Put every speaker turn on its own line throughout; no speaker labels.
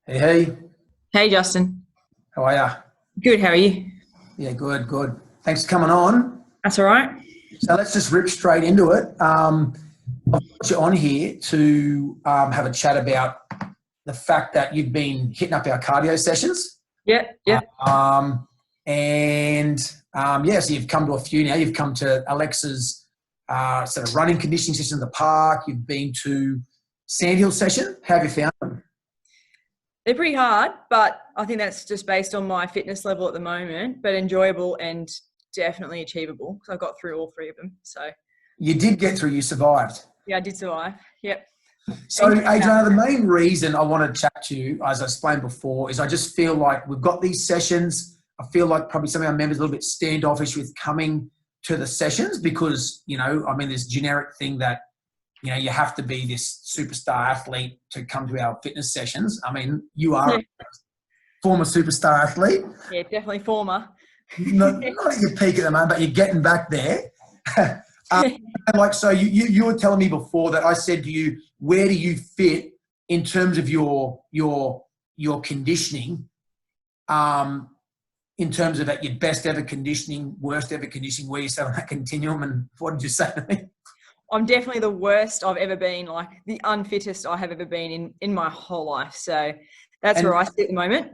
Hey, hey,
Hey, Justin.
how are ya?
Good. How are you?
Yeah, good, good. Thanks for coming on.
That's all right.
So let's just rip straight into it. I've got you on here to have a chat about the fact that you've been hitting up our cardio sessions.
Yep. Yep.
Um, and so you've come to a few now. You've come to Alexa's sort of running conditioning session in the park. You've been to Sandhill session. How have you found them?
They're pretty hard, but I think that's just based on my fitness level at the moment, but enjoyable and definitely achievable because I got through all three of them. So,
You did get through. You survived.
yeah, I did survive. Yep.
So, Adriana, the main reason I want to chat to you, as I explained before, is I just feel like we've got these sessions. I feel like probably some of our members are a little bit standoffish with coming to the sessions because, this generic thing that, you have to be this superstar athlete to come to our fitness sessions. I mean, you are a former superstar athlete.
Yeah, definitely former.
Not at your peak at the moment, but you're getting back there. So you were telling me before that I said to you, where do you fit in terms of your conditioning, in terms of at your best ever conditioning, worst ever conditioning, where you sit on that continuum, and what did you say to me?
I'm definitely the worst I've ever been, like the unfittest I have ever been in my whole life. So that's where I sit at the moment.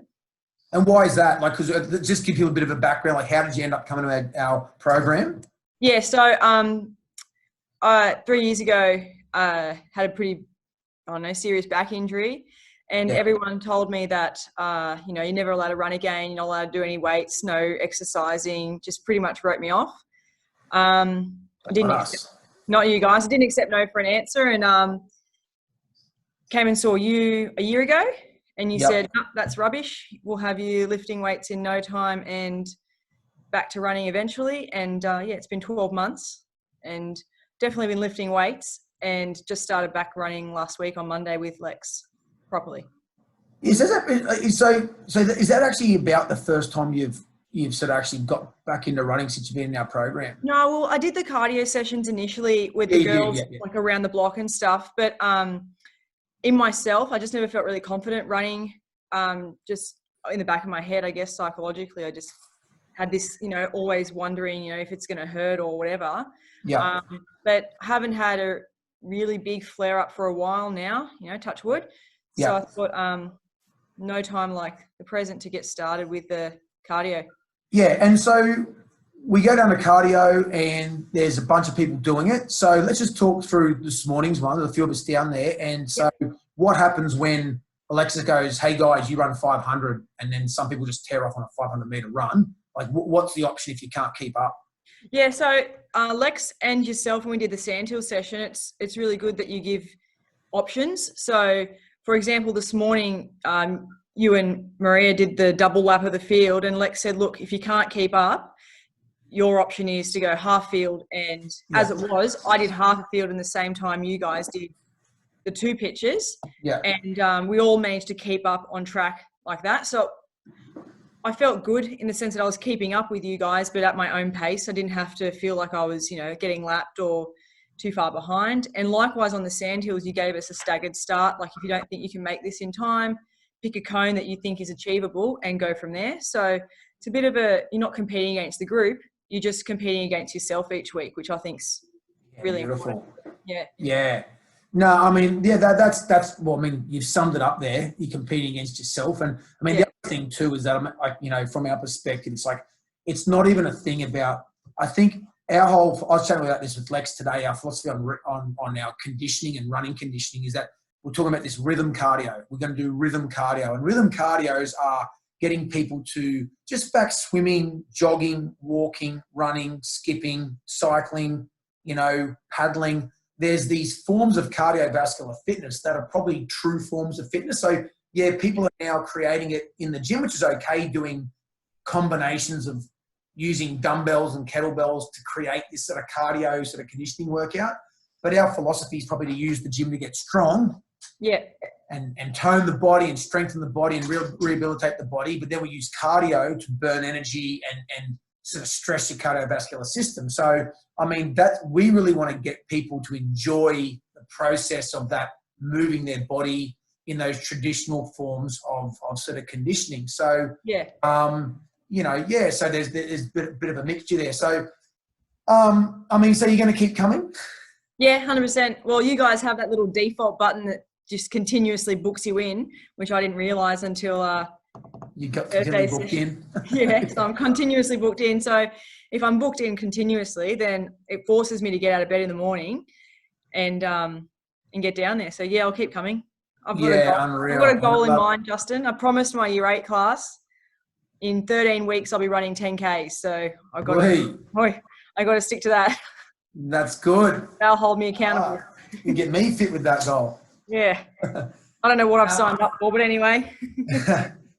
And why is that? Like, because just give you a bit of a background, like how did you end up coming to our program?
Yeah, so 3 years ago, had a pretty, serious back injury. And everyone told me that, you're never allowed to run again. You're not allowed to do any weights, no exercising, just pretty much wrote me off. I didn't accept, not you guys, I didn't accept no for an answer, and came and saw you a year ago. And you said, no, that's rubbish. We'll have you lifting weights in no time and back to running eventually. And it's been 12 months and definitely been lifting weights and just started back running last week on Monday with Lex properly.
Is that actually about the first time you've sort of actually got back into running since you've been in our program?
No, well, I did the cardio sessions initially with the girls, like around the block and stuff. But in myself, I just never felt really confident running. Just in the back of my head, I guess psychologically, I just had this, always wondering, if it's going to hurt or whatever.
Yeah.
But haven't had a really big flare up for a while now, touch wood. So I thought no time like the present to get started with the cardio.
Yeah, and so we go down to cardio and there's a bunch of people doing it. So let's just talk through this morning's one. There's a few of us down there. And so what happens when Alexa goes, hey guys, you run 500, and then some people just tear off on a 500 meter run? Like what's the option if you can't keep up?
Yeah, so Lex and yourself, when we did the Sandhill session, it's really good that you give options. So for example, this morning, you and Maria did the double lap of the field, and Lex said, look, if you can't keep up, your option is to go half field. And as it was, I did half a field in the same time you guys did the two pitches.
Yeah.
And we all managed to keep up on track like that. So I felt good in the sense that I was keeping up with you guys, but at my own pace. I didn't have to feel like I was, getting lapped or too far behind. And likewise on the Sandhills, you gave us a staggered start. Like if you don't think you can make this in time, pick a cone that you think is achievable and go from there. So it's a bit of you're not competing against the group. You're just competing against yourself each week, which I think's really
beautiful.
Important. Yeah.
Yeah. No, I mean, that's well, I mean, you've summed it up there. You're competing against yourself. And I mean, the other thing too is that, from our perspective, it's like, it's not even a thing about, I think I was chatting about this with Lex today, our philosophy on our conditioning and running conditioning is that we're talking about this rhythm cardio. We're going to do rhythm cardio, and rhythm cardios are getting people to just back swimming, jogging, walking, running, skipping, cycling, paddling. There's these forms of cardiovascular fitness that are probably true forms of fitness. So yeah, people are now creating it in the gym, which is okay, doing combinations of using dumbbells and kettlebells to create this sort of cardio, sort of conditioning workout. But our philosophy is probably to use the gym to get strong.
Yeah.
And tone the body and strengthen the body and rehabilitate the body. But then we use cardio to burn energy and sort of stress your cardiovascular system. So, I mean, we really want to get people to enjoy the process of that, moving their body, in those traditional forms of sort of conditioning. So,
Yeah.
you know, yeah, so there's a bit of a mixture there. So, I mean, so you're going to keep coming?
Yeah, 100%. Well, you guys have that little default button that just continuously books you in, which I didn't realise until
You got
Thursday
booked in?
Yeah, so I'm continuously booked in. So if I'm booked in continuously, then it forces me to get out of bed in the morning and get down there. So yeah, I'll keep coming. I've got
Unreal.
a goal in mind, Justin. I promised my year 8 class in 13 weeks I'll be running 10Ks. So I got to stick to that.
That's good.
They'll hold me accountable.
You get me fit with that goal.
Yeah. I don't know what I've signed up for, but anyway.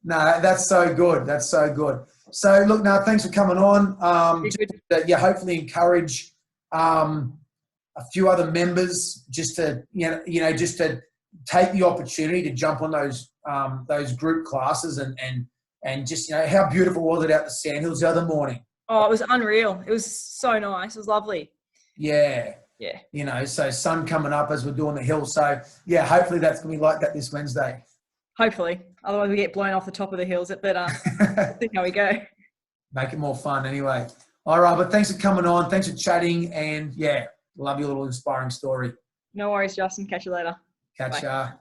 No, that's so good. That's so good. So look, now thanks for coming on. Hopefully encourage a few other members just to just to take the opportunity to jump on those group classes and just how beautiful was it out the Sandhills the other morning?
Oh, it was unreal. It was so nice. It was lovely.
Yeah. So sun coming up as we're doing the hill. So yeah, hopefully that's gonna be like that this Wednesday.
Hopefully, otherwise we get blown off the top of the hills. But we'll see how we go.
Make it more fun anyway. All right, but thanks for coming on. Thanks for chatting, and yeah, love your little inspiring story.
No worries, Justin. Catch you later.
Catch ya.